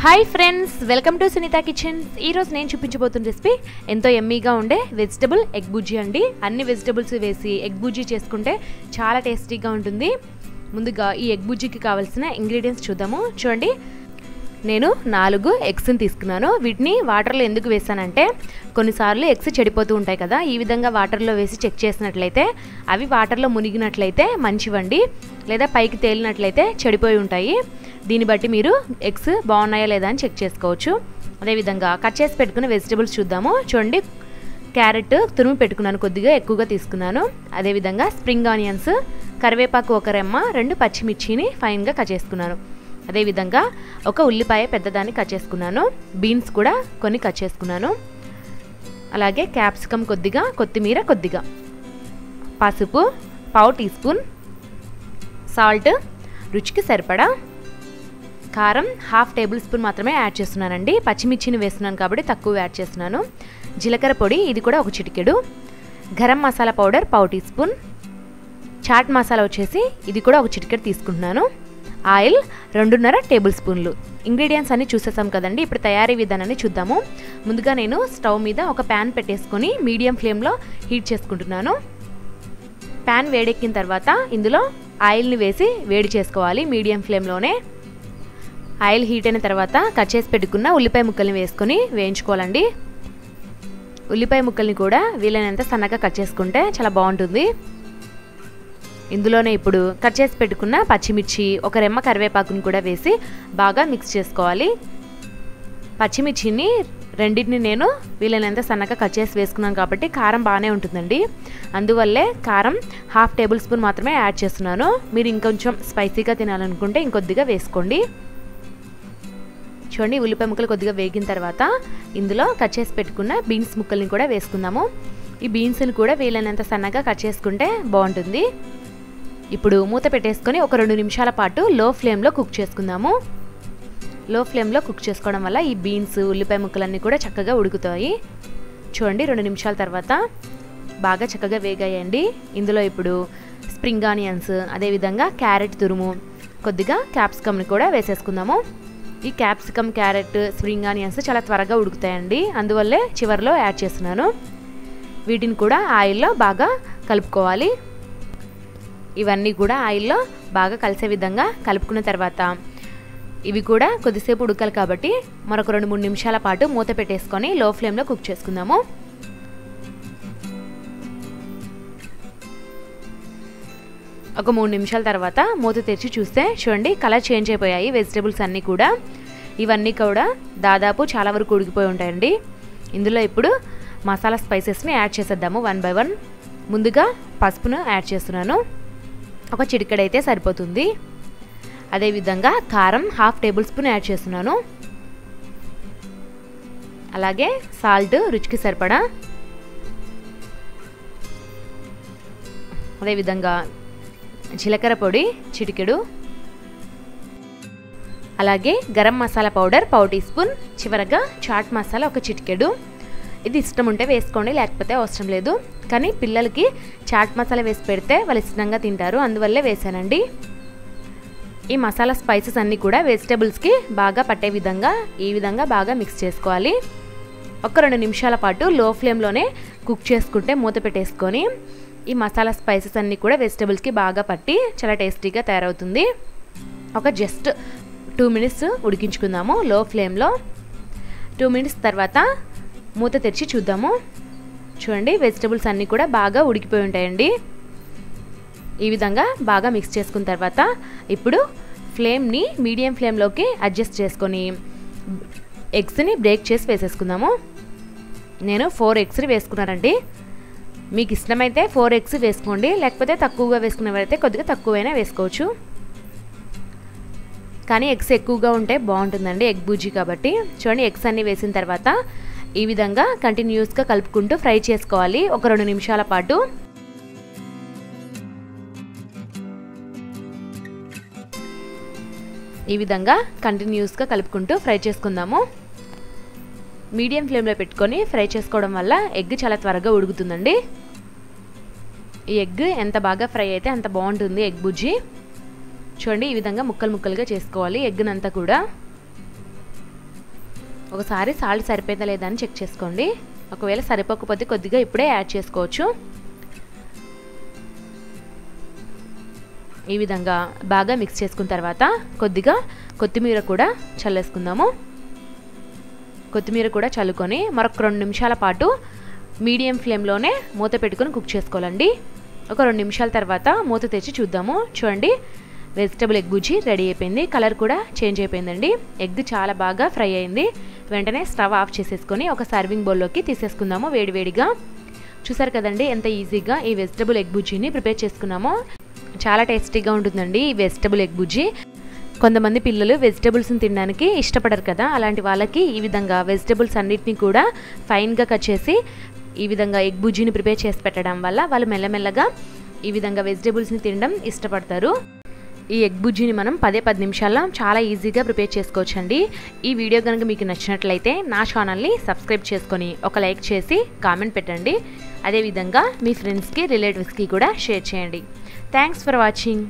Hi friends, welcome to Sunitha kitchen. ఈరోజు నేను చూపించబోతున్న recipe ఎంతో ఎమ్మీగా ఉండే వెజిటబుల్ ఎగ్ బుజ్జీ అండి. అన్ని వెజిటబుల్స్ వేసి ఎగ్ బుజ్జీ చేసుకుంటే చాలా టేస్టీగా ఉంటుంది. ముందుగా ఈ ఎగ్ బుజ్జీకి కావాల్సిన ఇంగ్రీడియంట్స్ చూద్దాము. చూడండి, నేను 4 ఎగ్స్ని తీసుకున్నాను. వీటిని వాటర్లో ఎందుకు వేసానంటే కొన్నిసార్లు ఎగ్స్ చెడిపోతూ ఉంటాయి కదా, ఈ విధంగా వాటర్లో వేసి చెక్ చేసినట్లయితే అవి వాటర్లో మునిగినట్లయితే మంచివండి, లేదా పైకి తేలినట్లయితే చెడిపోయి ఉంటాయి. దీన్ని బట్టి మీరు ఎగ్స్ బాగున్నాయా లేదా అని చెక్ చేసుకోవచ్చు. అదేవిధంగా కట్ చేసి పెట్టుకున్న వెజిటబుల్స్ చూద్దాము. చూడండి, క్యారెట్ తురిమి పెట్టుకున్నాను, కొద్దిగా ఎక్కువగా తీసుకున్నాను. అదేవిధంగా స్ప్రింగ్ ఆనియన్స్, కరివేపాకు 1 రెమ్మ, 2 పచ్చిమిర్చిని ఫైన్గా కట్ చేసుకున్నాను. అదేవిధంగా 1 ఉల్లిపాయ పెద్దదాన్ని కట్ చేసుకున్నాను. బీన్స్ కూడా కొన్ని కట్ చేసుకున్నాను. అలాగే క్యాప్సికమ్ కొద్దిగా, కొత్తిమీర కొద్దిగా, పసుపు 1/2 టీ స్పూన్, సాల్ట్ రుచికి సరిపడా, కారం 1/2 టేబుల్ స్పూన్ మాత్రమే యాడ్ చేస్తున్నానండి. పచ్చిమిర్చిని వేస్తున్నాను కాబట్టి తక్కువ యాడ్ చేస్తున్నాను. జీలకర్ర పొడి ఇది కూడా 1 చిటికెడు, garam masala powder 1/2 teaspoon, chaat masala వచ్చేసి ఇది కూడా 1 చిటికెడు తీసుకుంటున్నాను. ఆయిల్ 2.5 టేబుల్ స్పూన్లు. ఇంగ్రీడియంట్స్ అన్ని చూసేసాం కదండి. ఇప్పుడు తయారీ విధానాన్ని చూద్దాము. ముందుగా నేను స్టవ్ మీద ఒక ప్యాన్ పెట్టేసుకొని మీడియం ఫ్లేమ్లో హీట్ చేసుకుంటున్నాను. ప్యాన్ వేడెక్కిన తర్వాత ఇందులో ఆయిల్ని వేసి వేడి చేసుకోవాలి మీడియం ఫ్లేమ్లోనే. ఆయిల్ హీట్ అయిన తర్వాత కట్ చేసి పెట్టుకున్న ఉల్లిపాయ ముక్కల్ని వేసుకొని వేయించుకోవాలండి. ఉల్లిపాయ ముక్కల్ని కూడా వీలైనంత సన్నగా కట్ చేసుకుంటే చాలా బాగుంటుంది. ఇందులోనే ఇప్పుడు కట్ చేసి పెట్టుకున్న పచ్చిమిర్చి, 1 రెమ్మ కరివేపాకుని కూడా వేసి బాగా మిక్స్ చేసుకోవాలి. పచ్చిమిర్చిని రెండింటిని నేను వీలైనంత సన్నగా కట్ చేసి వేసుకున్నాను కాబట్టి కారం బాగానే ఉంటుందండి. అందువల్లే కారం 1/2 టేబుల్ స్పూన్ మాత్రమే యాడ్ చేస్తున్నాను. మీరు ఇంకొంచెం స్పైసీగా తినాలనుకుంటే ఇంకొద్దిగా వేసుకోండి. చూడండి, ఉల్లిపాయ ముక్కలు కొద్దిగా వేగిన తర్వాత ఇందులో కట్ చేసి పెట్టుకున్న బీన్స్ ముక్కల్ని కూడా వేసుకుందాము. ఈ బీన్స్ని కూడా వీలైనంత సన్నగా కట్ చేసుకుంటే బాగుంటుంది. ఇప్పుడు మూత పెట్టేసుకొని ఒక 2 నిమిషాల పాటు లో ఫ్లేమ్లో కుక్ చేసుకుందాము. లో ఫ్లేమ్లో కుక్ చేసుకోవడం వల్ల ఈ బీన్స్, ఉల్లిపాయ ముక్కలన్నీ కూడా చక్కగా ఉడుకుతాయి. చూడండి, 2 నిమిషాల తర్వాత బాగా చక్కగా వేగాయండి. ఇందులో ఇప్పుడు స్ప్రింగ్ ఆనియన్స్, అదేవిధంగా క్యారెట్ తురుము, కొద్దిగా క్యాప్సికమ్ని కూడా వేసేసుకుందాము. ఈ క్యాప్సికమ్, క్యారెట్, స్ప్రింగ్ ఆనియన్స్ చాలా త్వరగా ఉడుకుతాయండి, అందువల్లే చివరిలో యాడ్ చేస్తున్నాను. వీటిని కూడా ఆయిల్లో బాగా కలుపుకోవాలి. ఇవన్నీ కూడా ఆయిల్లో బాగా కలిసే విధంగా కలుపుకున్న తర్వాత ఇవి కూడా కొద్దిసేపు ఉడకాలి కాబట్టి మరొక 2-3 నిమిషాల పాటు మూత పెట్టేసుకొని లో ఫ్లేమ్లో కుక్ చేసుకుందాము. ఒక 3 నిమిషాల తర్వాత మూత తెరిచి చూస్తే చూడండి, కలర్ చేంజ్ అయిపోయాయి వెజిటబుల్స్ అన్నీ కూడా. ఇవన్నీ కూడా దాదాపు చాలా వరకు ఉడికిపోయి ఉంటాయండి. ఇందులో ఇప్పుడు మసాలా స్పైసెస్ని యాడ్ చేసేద్దాము 1 by 1. ముందుగా పసుపును యాడ్ చేస్తున్నాను, 1 చిటికెడైతే సరిపోతుంది. అదేవిధంగా కారం 1/2 టేబుల్ స్పూన్ యాడ్ చేస్తున్నాను. అలాగే సాల్ట్ రుచికి సరిపడా, అదేవిధంగా జీలకర్ర పొడి చిటికెడు, అలాగే garam masala powder 1/2 teaspoon, చివరగా చాట్ మసాలా 1 చిటికెడు. ఇది ఇష్టం ఉంటే వేసుకోండి, లేకపోతే అవసరం లేదు. కానీ పిల్లలకి చాట్ మసాలా వేసి పెడితే వాళ్ళు ఇష్టంగా తింటారు, అందువల్లే వేసానండి. ఈ మసాలా స్పైసెస్ అన్నీ కూడా వెజిటబుల్స్కి బాగా పట్టే విధంగా ఈ విధంగా బాగా మిక్స్ చేసుకోవాలి. ఒక 2 నిమిషాల పాటు లో ఫ్లేమ్లోనే కుక్ చేసుకుంటే మూత పెట్టేసుకొని ఈ మసాలా స్పైసెస్ అన్నీ కూడా వెజిటబుల్స్కి బాగా పట్టి చాలా టేస్టీగా తయారవుతుంది. ఒక జస్ట్ 2 మినిట్స్ ఉడికించుకుందాము లో ఫ్లేమ్లో. 2 మినిట్స్ తర్వాత మూత తెరిచి చూద్దాము. చూడండి, వెజిటబుల్స్ అన్నీ కూడా బాగా ఉడికిపోయి ఉంటాయండి. ఈ విధంగా బాగా మిక్స్ చేసుకున్న తర్వాత ఇప్పుడు ఫ్లేమ్ని మీడియం ఫ్లేమ్లోకి అడ్జస్ట్ చేసుకొని ఎగ్స్ని బ్రేక్ చేసి వేసేసుకుందాము. నేను 4 ఎగ్స్ని వేసుకున్నానండి. మీకు ఇష్టమైతే 4 ఎగ్స్ వేసుకోండి, లేకపోతే తక్కువగా వేసుకునేవారైతే కొద్దిగా తక్కువైనా వేసుకోవచ్చు. కానీ ఎగ్స్ ఎక్కువగా ఉంటే బాగుంటుందండి, ఎగ్ బుజ్జీ కాబట్టి. చూడండి, ఎగ్స్ అన్నీ వేసిన తర్వాత ఈ విధంగా కంటిన్యూస్గా కలుపుకుంటూ ఫ్రై చేసుకోవాలి ఒక 2 నిమిషాల పాటు. ఈ విధంగా కంటిన్యూస్గా కలుపుకుంటూ ఫ్రై చేసుకుందాము. మీడియం ఫ్లేమ్లో పెట్టుకొని ఫ్రై చేసుకోవడం వల్ల ఎగ్ చాలా త్వరగా ఉడుకుతుందండి. ఈ ఎగ్ ఎంత బాగా ఫ్రై అయితే అంత బాగుంటుంది ఎగ్ బుజ్జీ. చూడండి, ఈ విధంగా ముక్కలు ముక్కలుగా చేసుకోవాలి ఎగ్నంతా కూడా. ఒకసారి సాల్ట్ సరిపోయిందా లేదా అని చెక్ చేసుకోండి. ఒకవేళ సరిపోకపోతే కొద్దిగా ఇప్పుడే యాడ్ చేసుకోవచ్చు. ఈ విధంగా బాగా మిక్స్ చేసుకున్న తర్వాత కొద్దిగా కొత్తిమీర కూడా చల్లేసుకుందాము. కొత్తిమీర కూడా చల్లుకొని మరొక 2 నిమిషాల పాటు మీడియం ఫ్లేమ్లోనే మూత పెట్టుకొని కుక్ చేసుకోవాలండి. ఒక 2 నిమిషాల తర్వాత మూత తెచ్చి చూద్దాము. చూడండి, వెజిటబుల్ ఎగ్ బుజ్జి రెడీ అయిపోయింది. కలర్ కూడా చేంజ్ అయిపోయిందండి. ఎగ్ చాలా బాగా ఫ్రై అయింది. వెంటనే స్టవ్ ఆఫ్ చేసేసుకొని ఒక సర్వింగ్ బౌల్లోకి తీసేసుకుందాము వేడివేడిగా. చూసారు కదండి ఎంత ఈజీగా ఈ వెజిటబుల్ ఎగ్ బుజ్జిని ప్రిపేర్ చేసుకున్నామో. చాలా టేస్టీగా ఉంటుందండి ఈ వెజిటబుల్ ఎగ్ బుజ్జి. కొంతమంది పిల్లలు వెజిటబుల్స్ని తినడానికి ఇష్టపడరు కదా, అలాంటి వాళ్ళకి ఈ విధంగా వెజిటబుల్స్ అన్నిటిని కూడా ఫైన్గా కట్ చేసి ఈ విధంగా ఎగ్ బుజ్జిని ప్రిపేర్ చేసి పెట్టడం వల్ల వాళ్ళు మెల్లమెల్లగా ఈ విధంగా వెజిటబుల్స్ని తినడం ఇష్టపడతారు. ఈ ఎగ్ బుజ్జిని మనం 10 నిమిషాల్లో చాలా ఈజీగా ప్రిపేర్ చేసుకోవచ్చండి. ఈ వీడియో కనుక మీకు నచ్చినట్లయితే నా ఛానల్ని సబ్స్క్రైబ్ చేసుకొని ఒక లైక్ చేసి కామెంట్ పెట్టండి. అదేవిధంగా మీ ఫ్రెండ్స్కి రిలేటివ్స్కి కూడా షేర్ చేయండి. Thanks for watching.